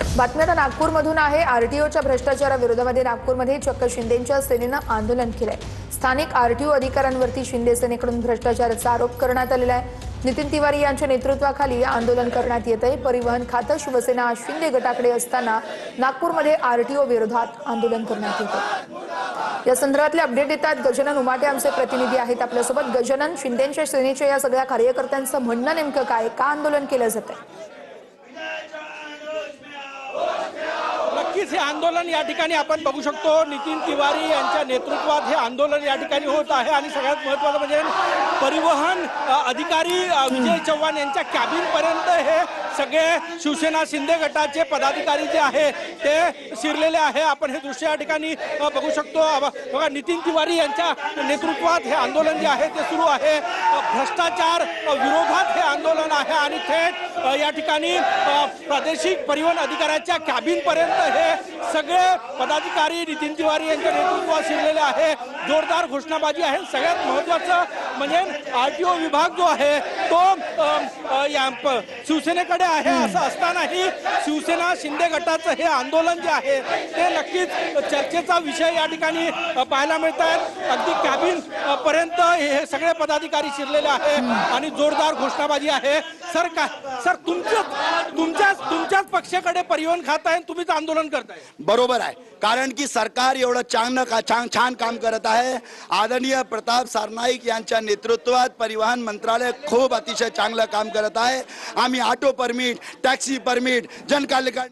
बातमी आता नागपूरमधून आहे। आरटीओच्या भ्रष्टाचाराविरोधामध्ये नागपूरमध्ये चक्क शिंदेंच्या सेनेनं आंदोलन केलंय। स्थानिक आरटीओ अधिकाऱ्यांवरती शिंदे सेनेकडून भ्रष्टाचाराचा आरोप करण्यात आलेला आहे। नितीन तिवारी यांच्या नेतृत्वाखाली आंदोलन करण्यात येत आहे। परिवहन खातं शिवसेना शिंदे गटाकडे असताना नागपूरमध्ये आरटीओ विरोधात आंदोलन करण्यात येतं। या संदर्भातले अपडेट देतात गजानन उमाटे आमचे प्रतिनिधी आहेत आपल्यासोबत। गजानन, शिंदेंच्या सेनेच्या या सगळ्या कार्यकर्त्यांचं म्हणणं नेमकं काय, का आंदोलन केलं जातंय? नक्कीच हे आंदोलन या ठिकाणी आपण बघू शकतो। नितीन तिवारी यांच्या नेतृत्वात हे आंदोलन या ठिकाणी होत आहे आणि सगळ्यात महत्त्वाचं म्हणजे परिवहन अधिकारी विजय चव्हाण यांच्या कॅबिन पर्यंत हे सगळे शिवसेना शिंदे गटाचे पदाधिकारी जे आहे ते शिरलेले आहे। आपण हे दृश्य या ठिकाणी बघू शकतो। बघा, नितीन तिवारी यांच्या नेतृत्वात हे आंदोलन जे आहे ते सुरू आहे। भ्रष्टाचार विरोधात हे आंदोलन आहे आणि थेट या ठिकाणी प्रादेशिक परिवहन अधिकाऱ्याच्या कॅबिन पर्यंत हे सगळे पदाधिकारी नितीन तिवारी यांच्या नेतृत्वात शिरलेले आहे। जोरदार घोषणाबाजी आहे। सगळ्यात महत्त्वाचं म्हणजे आरटीओ विभाग जो आहे तो शिवसेनेकडे आहे। असं असतानाही शिवसेना शिंदे गटाचं हे आंदोलन जे आहे ते नक्कीच चर्चेचा विषय या ठिकाणी पाहायला मिळत आहे। अगदी कॅबिन पर्यंत हे सगळे पदाधिकारी शिरलेले आहे आणि जोरदार घोषणाबाजी आहे। सर तुमच्याच पक्षाकडे परिवहन खातं आहे, तुम्हीच आंदोलन करताय। बरोबर आहे, कारण की सरकार एवढं छान काम करत आहे। आदरणीय प्रताप सरनाईक यांच्या नेतृत्वात परिवहन मंत्रालय खूप अतिशय चांगलं काम करत आहे। आम्ही ऑटो परमिट, टॅक्सी परमिट, जनकल्याण